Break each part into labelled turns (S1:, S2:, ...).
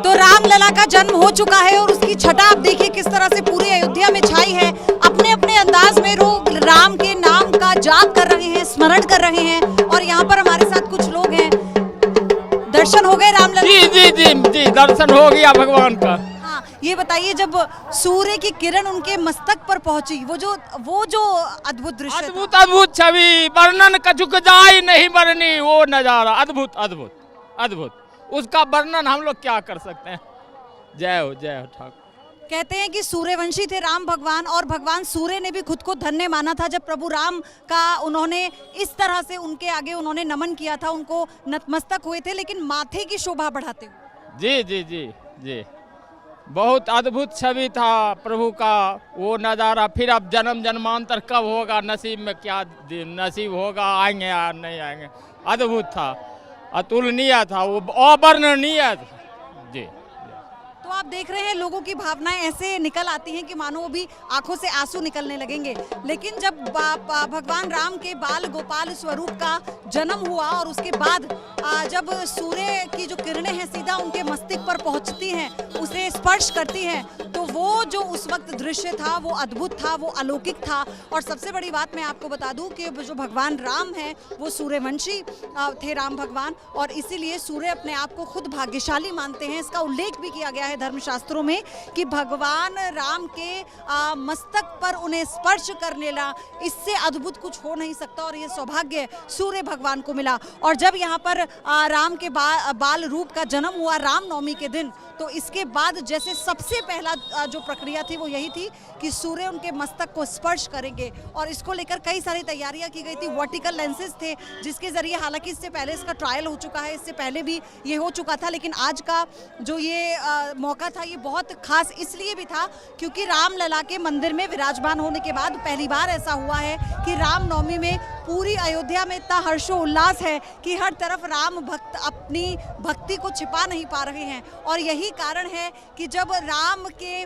S1: तो रामलला का जन्म हो चुका है और उसकी छटा आप देखिए किस तरह से पूरी अयोध्या में छाई है। अपने अपने अंदाज में लोग राम के नाम का जाप कर रहे हैं, स्मरण कर रहे हैं। और यहाँ पर हमारे साथ कुछ लोग हैं। दर्शन हो गए रामलला?
S2: जी जी जी जी, दर्शन हो गया भगवान का।
S1: हाँ, ये बताइए जब सूर्य की किरण उनके मस्तक पर पहुंची, वो जो अद्भुत दृश्य,
S2: अद्भुत अद्भुत छवि, वर्णन कछुक जाय नहीं बरनी, वो नजारा अद्भुत अद्भुत अद्भुत, उसका वर्णन हम लोग क्या कर सकते हैं। जय हो ठाकुर।
S1: कहते हैं कि सूर्यवंशी थे राम भगवान, और भगवान सूर्य ने भी खुद को धन्य माना था जब प्रभु राम का उन्होंने इस तरह से उनके आगे उन्होंने नमन किया था, उनको नतमस्तक हुए थे, लेकिन माथे की शोभा बढ़ाते हुए।
S2: जी जी जी जी, बहुत अद्भुत छवि था प्रभु का वो नज़ारा। फिर अब जन्म जन्मांतर कब होगा, नसीब में क्या नसीब होगा, आएंगे या नहीं आएंगे। अद्भुत था, अतुलनीय था, वो अवर्णनीय था। जी,
S1: तो आप देख रहे हैं लोगों की भावनाएं ऐसे निकल आती हैं कि मानो अभी आंखों से आंसू निकलने लगेंगे। लेकिन जब भगवान राम के बाल गोपाल स्वरूप का जन्म हुआ और उसके बाद जब सूर्य की जो किरणें हैं सीधा उनके मस्तिष्क पर पहुंचती हैं, उसे स्पर्श करती हैं, तो वो जो उस वक्त दृश्य था वो अद्भुत था, वो अलौकिक था। और सबसे बड़ी बात मैं आपको बता दूं कि जो भगवान राम है वो सूर्यवंशी थे राम भगवान, और इसीलिए सूर्य अपने आप को खुद भाग्यशाली मानते हैं। इसका उल्लेख भी किया गया है धर्मशास्त्रों में कि भगवान राम के मस्तक पर उन्हें स्पर्श करने ला, इससे अद्भुत कुछ हो नहीं सकता, और ये सौभाग्य सूर्य भगवान को मिला। और जब यहाँ पर राम के बाल रूप का जन्म हुआ रामनवमी के दिन, तो इसके बाद जैसे सबसे पहला जो प्रक्रिया थी वो यही थी कि सूर्य उनके मस्तक को स्पर्श करेंगे, और इसको लेकर कई सारी तैयारियां की गई थी। वर्टिकल लेंसेज थे जिसके जरिए, हालांकि इससे पहले इसका ट्रायल हो चुका है, इससे पहले भी ये हो चुका था, लेकिन आज का जो ये मौका था ये बहुत खास इसलिए भी था क्योंकि रामलला के मंदिर में विराजमान होने के बाद पहली बार ऐसा हुआ है कि रामनवमी में पूरी अयोध्या में इतना हर्षोल्लास है कि हर तरफ राम भक्त अपनी भक्ति को छिपा नहीं पा रहे हैं। और यही कारण है कि जब राम के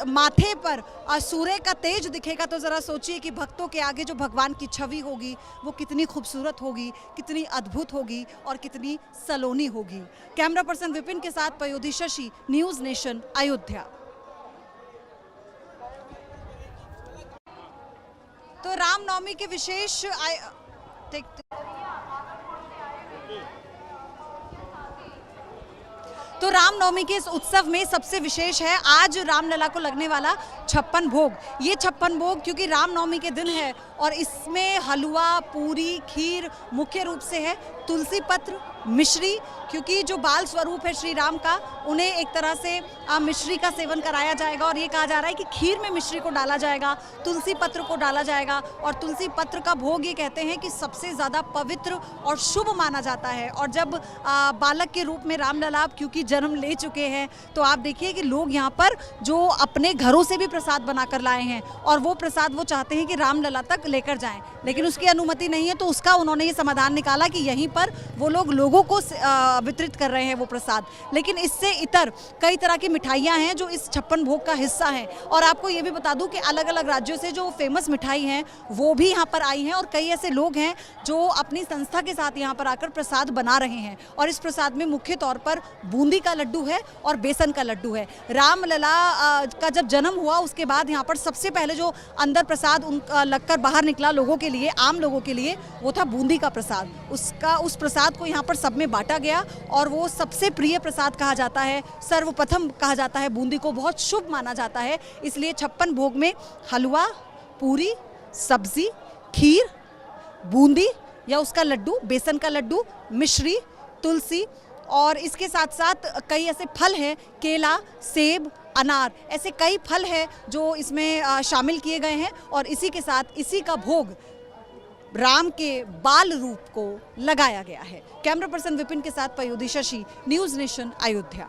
S1: माथे पर सूर्य का तेज दिखेगा तो ज़रा सोचिए कि भक्तों के आगे जो भगवान की छवि होगी वो कितनी खूबसूरत होगी, कितनी अद्भुत होगी और कितनी सलोनी होगी। कैमरा पर्सन विपिन के साथ पयोधी शशि, न्यूज़ नेशन, अयोध्या। तो रामनवमी के विशेष तो रामनवमी के इस उत्सव में सबसे विशेष है आज रामलला को लगने वाला 56 भोग। ये 56 भोग क्योंकि रामनवमी के दिन है और इसमें हलवा, पूरी, खीर मुख्य रूप से है, तुलसी पत्र, मिश्री, क्योंकि जो बाल स्वरूप है श्री राम का उन्हें एक तरह से मिश्री का सेवन कराया जाएगा, और ये कहा जा रहा है कि खीर में मिश्री को डाला जाएगा, तुलसी पत्र को डाला जाएगा। और तुलसी पत्र का भोग ये कहते हैं कि सबसे ज़्यादा पवित्र और शुभ माना जाता है। और जब बालक के रूप में रामलला क्योंकि जन्म ले चुके हैं, तो आप देखिए कि लोग यहाँ पर जो अपने घरों से भी प्रसाद बनाकर लाए हैं, और वो प्रसाद वो चाहते हैं कि रामलला तक लेकर जाएं, लेकिन उसकी अनुमति नहीं है, तो उसका उन्होंने ये समाधान निकाला कि यहीं पर वो लोगों को वितरित कर रहे हैं वो प्रसाद। लेकिन इससे इतर कई तरह की मिठाइयां हैं जो इस 56 भोग का हिस्सा हैं। और आपको ये भी बता दूं कि अलग अलग राज्यों से जो फेमस मिठाई हैं वो भी यहाँ पर आई हैं, और कई ऐसे लोग हैं जो अपनी संस्था के साथ यहाँ पर आकर प्रसाद बना रहे हैं। और इस प्रसाद में मुख्य तौर पर बूंदी का लड्डू है और बेसन का लड्डू है। रामलला का जब जन्म हुआ उसके बाद यहाँ पर सबसे पहले जो अंदर प्रसाद लगकर बाहर निकला लोगों के लिए, आम लोगों के लिए, वो था बूंदी का प्रसाद। उस प्रसाद को यहाँ पर सब में बांटा गया, और वो सबसे प्रिय प्रसाद कहा जाता है, सर्वप्रथम कहा जाता है, बूंदी को बहुत शुभ माना जाता है। इसलिए 56 भोग में हलवा, पूरी, सब्जी, खीर, बूंदी या उसका लड्डू, बेसन का लड्डू, मिश्री, तुलसी, और इसके साथ साथ कई ऐसे फल हैं, केला, सेब, अनार, ऐसे कई फल हैं जो इसमें शामिल किए गए हैं। और इसी के साथ इसी का भोग राम के बाल रूप को लगाया गया है। कैमरा पर्सन विपिन के साथ पयोधी शशि, न्यूज़ नेशन, अयोध्या।